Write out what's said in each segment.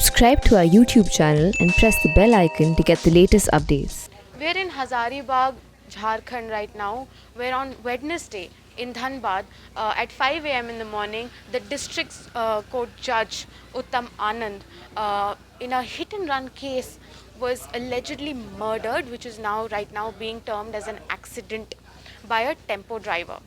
Subscribe to our YouTube channel and press the bell icon to get the latest updates. We're in Hazaribagh, Jharkhand right now. We're on Wednesday in Dhanbad at 5 a.m. in the morning. The district court judge Uttam Anand in a hit and run case was allegedly murdered, which is right now being termed as an accident by a tempo driver.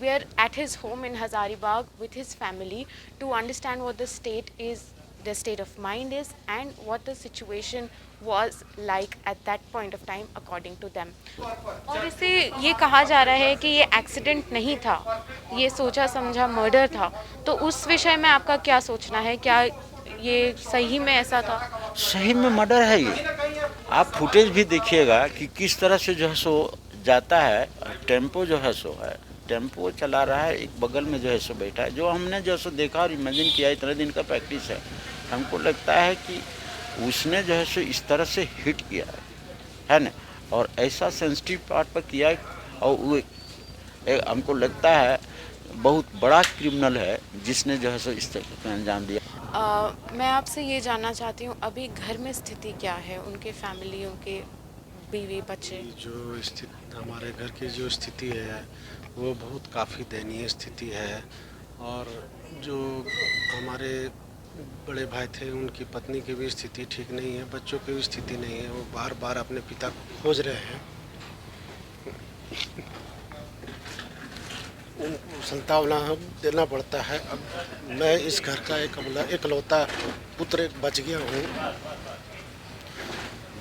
We are at his home in Hazaribagh with his family to understand what the state of mind is and what the situation was like at that point of time according to them. और इसे ये कहा जा रहा है कि ये accident नहीं था, ये सोचा समझा मर्डर था। तो उस विषय में आपका क्या सोचना है? क्या ये सही में ऐसा था? सही में मर्डर है ये। आप फुटेज भी देखिएगा कि किस तरह से जो है सो जाता है। टेम्पो जो है सो है, टेम्पो चला रहा है, एक बगल में जो है सो बैठा है। जो हमने जो सो देखा और इमेजिन किया, इतने दिन का प्रैक्टिस है, हमको लगता है कि उसने जो है सो इस तरह से हिट किया है ना, और ऐसा सेंसिटिव पार्ट पर किया है। और वो हमको लगता है बहुत बड़ा क्रिमिनल है जिसने जो है सो इस तरह का अंजाम दिया। मैं आपसे ये जानना चाहती हूँ, अभी घर में स्थिति क्या है? उनके फैमिली, उनके बीवी बच्चे? जो स्थिति हमारे घर की जो स्थिति है वो बहुत काफ़ी दयनीय स्थिति है। और जो हमारे बड़े भाई थे उनकी पत्नी की भी स्थिति ठीक नहीं है, बच्चों की भी स्थिति नहीं है। वो बार बार अपने पिता को खोज रहे हैं। उनको संतावना देना पड़ता है। अब मैं इस घर का इकलौता पुत्र बच गया हूँ।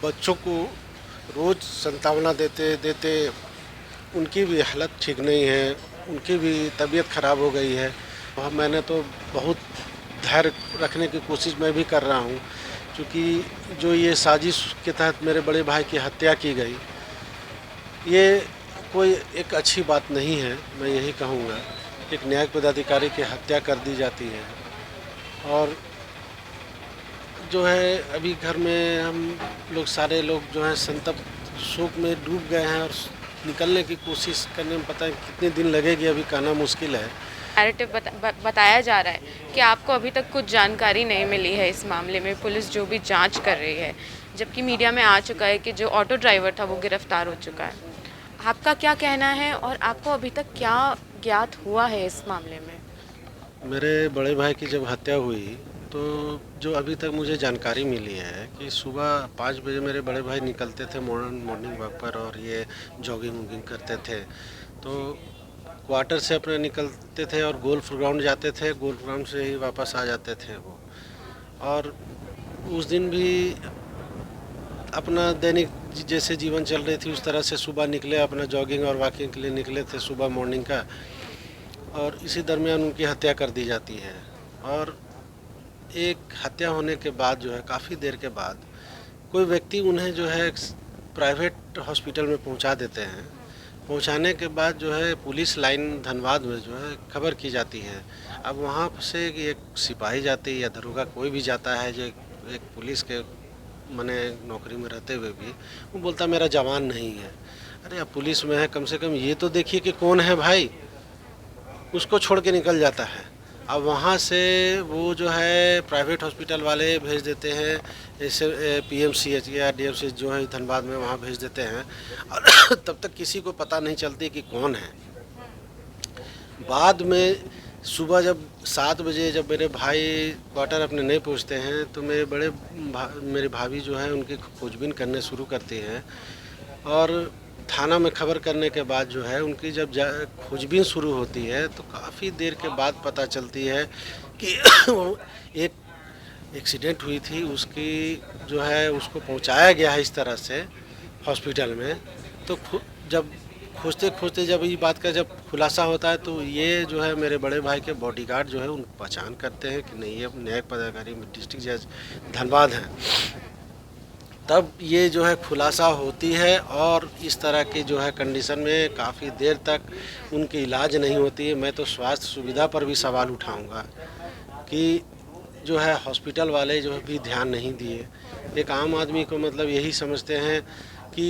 बच्चों को रोज़ संतावना देते देते उनकी भी हालत ठीक नहीं है, उनकी भी तबीयत ख़राब हो गई है। और मैंने तो बहुत धैर्य रखने की कोशिश मैं भी कर रहा हूँ, क्योंकि जो ये साजिश के तहत मेरे बड़े भाई की हत्या की गई, ये कोई एक अच्छी बात नहीं है। मैं यही कहूँगा, एक न्यायिक पदाधिकारी की हत्या कर दी जाती है। और जो है अभी घर में हम लोग सारे लोग जो हैं संतप्त शोक में डूब गए हैं, और निकलने की कोशिश करने में पता है कितने दिन लगेगी, अभी कहना मुश्किल है। नैरेटिव बताया जा रहा है कि आपको अभी तक कुछ जानकारी नहीं मिली है इस मामले में, पुलिस जो भी जांच कर रही है, जबकि मीडिया में आ चुका है कि जो ऑटो ड्राइवर था वो गिरफ्तार हो चुका है। आपका क्या कहना है और आपको अभी तक क्या ज्ञात हुआ है इस मामले में? मेरे बड़े भाई की जब हत्या हुई तो जो अभी तक मुझे जानकारी मिली है कि सुबह 5 बजे मेरे बड़े भाई निकलते थे मॉर्निंग वॉक पर, और ये जॉगिंग वॉगिंग करते थे। तो क्वार्टर से अपने निकलते थे और गोल्फ ग्राउंड जाते थे, गोल्फ ग्राउंड से ही वापस आ जाते थे वो। और उस दिन भी अपना दैनिक जैसे जीवन चल रही थी उस तरह से सुबह निकले, अपना जॉगिंग और वॉकिंग के लिए निकले थे सुबह मॉर्निंग का। और इसी दरमियान उनकी हत्या कर दी जाती है। और एक हत्या होने के बाद जो है काफ़ी देर के बाद कोई व्यक्ति उन्हें जो है प्राइवेट हॉस्पिटल में पहुंचा देते हैं। पहुंचाने के बाद जो है पुलिस लाइन धनबाद में जो है खबर की जाती है। अब वहाँ से एक सिपाही जाती है या दरोगा कोई भी जाता है, जो एक पुलिस के मने नौकरी में रहते हुए भी वो बोलता मेरा जवान नहीं है। अरे अब पुलिस में है, कम से कम ये तो देखिए कि कौन है भाई, उसको छोड़ के निकल जाता है। अब वहाँ से वो जो है प्राइवेट हॉस्पिटल वाले भेज देते हैं, जैसे PMCH या DFCH जो है धनबाद में, वहाँ भेज देते हैं। और तब तक किसी को पता नहीं चलती कि कौन है। बाद में सुबह जब 7 बजे जब मेरे भाई क्वार्टर अपने नहीं पहुँचते हैं तो मेरे भाभी जो है उनकी खोजबीन करने शुरू करती हैं। और थाना में खबर करने के बाद जो है उनकी जब खोजबीन शुरू होती है तो काफ़ी देर के बाद पता चलती है कि एक एक्सीडेंट हुई थी, उसकी जो है उसको पहुंचाया गया है इस तरह से हॉस्पिटल में। तो जब खोजते खोजते जब ये बात का जब खुलासा होता है तो ये जो है मेरे बड़े भाई के बॉडीगार्ड जो है उन पहचान करते हैं कि नहीं, ये न्यायिक पदाधिकारी डिस्ट्रिक्ट जज धनबाद हैं। तब ये जो है खुलासा होती है। और इस तरह की जो है कंडीशन में काफ़ी देर तक उनकी इलाज नहीं होती है। मैं तो स्वास्थ्य सुविधा पर भी सवाल उठाऊंगा कि जो है हॉस्पिटल वाले जो है भी ध्यान नहीं दिए। एक आम आदमी को मतलब यही समझते हैं कि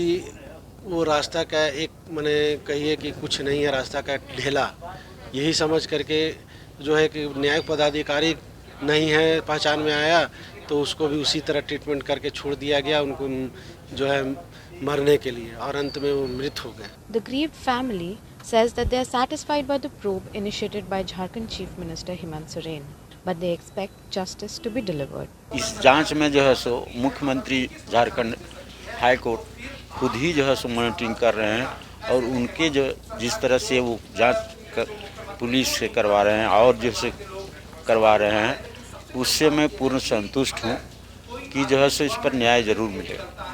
वो रास्ता का एक मने कहिए कि कुछ नहीं है, रास्ता का ढेला, यही समझ करके जो है कि न्यायिक पदाधिकारी नहीं है पहचान में आया तो उसको भी उसी तरह ट्रीटमेंट करके छोड़ दिया गया उनको जो है मरने के लिए, और अंत में वो मृत हो गए। The grieved family says that they are satisfied by the probe initiated by Jharkhand Chief Minister Hemant Soren, but they expect justice to be delivered. इस जांच में जो है सो मुख्यमंत्री झारखंड हाई कोर्ट खुद ही जो है सो मॉनिटरिंग कर रहे हैं, और उनके जो जिस तरह से वो जांच पुलिस से करवा रहे हैं और जैसे करवा रहे हैं, उससे मैं पूर्ण संतुष्ट हूँ कि जो है सो इस पर न्याय जरूर मिलेगा।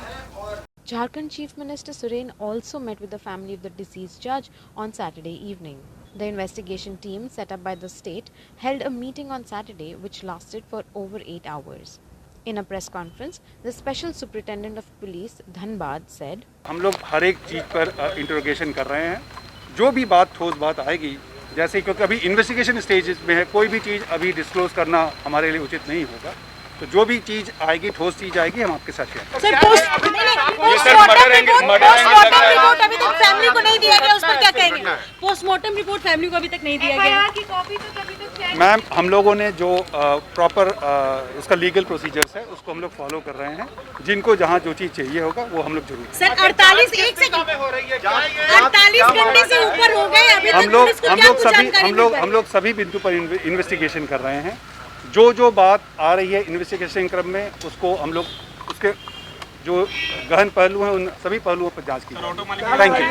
Jharkhand Chief Minister Soren also met with the family of the deceased judge on Saturday evening. The investigation team set up by the state held a meeting on Saturday which lasted for over 8 hours. In a press conference, the Special Superintendent of Police, Dhanbad, said, हम लोग हर एक चीज़ पर interrogation कर रहे हैं। जो भी बात ठोस बात आएगी, जैसे क्योंकि अभी इन्वेस्टिगेशन स्टेज में है, कोई भी चीज़ अभी डिस्क्लोज करना हमारे लिए उचित नहीं होगा, तो जो भी चीज़ आएगी, ठोस चीज़ आएगी, हम आपके साथ शेयर करेंगे। सर पोस्टमार्टम रिपोर्ट अभी तक फैमिली को नहीं दिया गया, उस पर क्या कहेंगे? पोस्टमार्टम रिपोर्ट फैमिली को अभी तक नहीं दिया गया। मैम, हम लोगों ने जो प्रॉपर उसका लीगल प्रोसीजर्स है उसको हम लोग फॉलो कर रहे हैं। जिनको जहाँ जो चीज़ चाहिए होगा वो हम लोग जरूर। सर 48 घंटे से ऊपर हो गए, अभी तक हम लोग सभी बिंदु पर इन्वेस्टिगेशन कर रहे हैं। जो बात आ रही है इन्वेस्टिगेशन क्रम में, उसको हम लोग उसके जो गहन पहलू हैं उन सभी पहलुओं पर जांच की जाएगी। Thank you.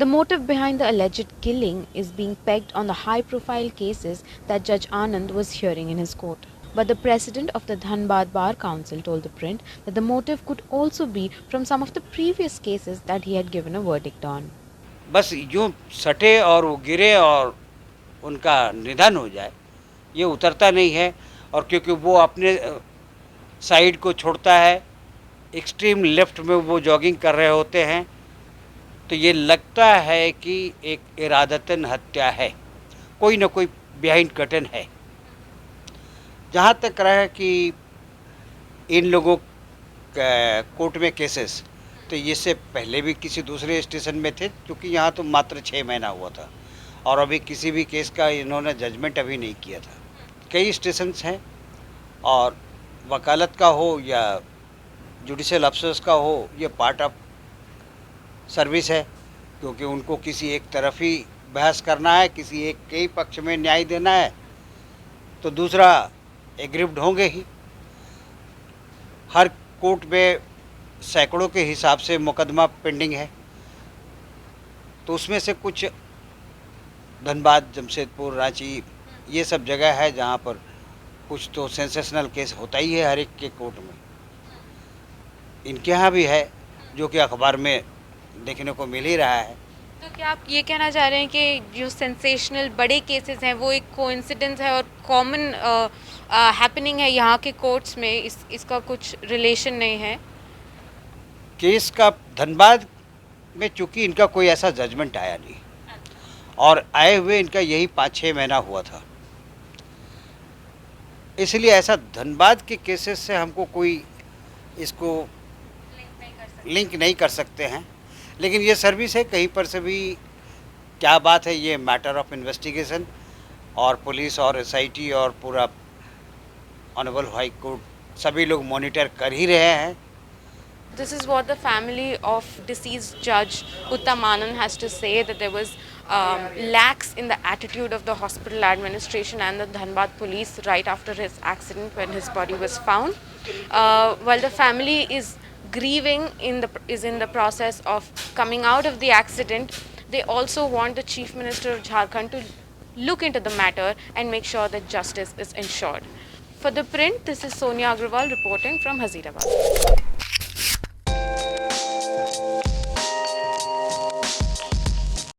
the motive behind the alleged killing is being pegged on the high-profile cases that Judge Anand was hearing in his court. But the president of the Dhanbad Bar Council told the print that the motive could also be from some of the previous cases that he had given a verdict on. बस यूँ सटे और वो गिरे और उनका निधन हो जाए, ये उतरता नहीं है। और क्योंकि वो अपने साइड को छोड़ता है, एक्सट्रीम लेफ्ट में वो जॉगिंग कर रहे होते हैं, तो ये लगता है कि एक इरादतन हत्या है, कोई ना कोई बिहाइंड कर्टन है। जहाँ तक रहा कि इन लोगों कोर्ट में केसेस, तो इससे पहले भी किसी दूसरे स्टेशन में थे, क्योंकि यहाँ तो मात्र 6 महीना हुआ था और अभी किसी भी केस का इन्होंने जजमेंट अभी नहीं किया था। कई स्टेशंस हैं, और वकालत का हो या जुडिशल अफसर्स का हो, ये पार्ट ऑफ सर्विस है, क्योंकि उनको किसी एक तरफ ही बहस करना है, किसी एक के ही पक्ष में न्याय देना है, तो दूसरा एग्रीव्ड होंगे ही। हर कोर्ट में सैकड़ों के हिसाब से मुकदमा पेंडिंग है, तो उसमें से कुछ धनबाद, जमशेदपुर, रांची, ये सब जगह है जहाँ पर कुछ तो सेंसेशनल केस होता ही है हर एक के कोर्ट में। इनके यहाँ भी है, जो कि अखबार में देखने को मिल ही रहा है। तो क्या आप ये कहना चाह रहे हैं कि जो सेंसेशनल बड़े केसेस हैं वो एक कोइंसिडेंस है और कॉमन हैपनिंग है यहाँ के कोर्ट्स में, इसका कुछ रिलेशन नहीं है? केस का धनबाद में चूँकि इनका कोई ऐसा जजमेंट आया नहीं, और आए हुए इनका यही 5-6 महीना हुआ था, इसलिए ऐसा धनबाद के केसेस से हमको कोई इसको लिंक नहीं कर सकते हैं। लेकिन ये सर्विस है, कहीं पर से भी क्या बात है, ये मैटर ऑफ इन्वेस्टिगेशन, और पुलिस और एसआईटी और पूरा ऑनरेबल हाई कोर्ट सभी लोग मॉनिटर कर ही रहे हैं। This is what the family of deceased judge Uttam Anand has to say, that there was lax in the attitude of the hospital administration and the Dhanbad police right after his accident when his body was found. While the family is grieving, is in the process of coming out of the accident, they also want the Chief Minister of Jharkhand to look into the matter and make sure that justice is ensured. For The Print, this is Sonia Agrawal reporting from Hazirabad.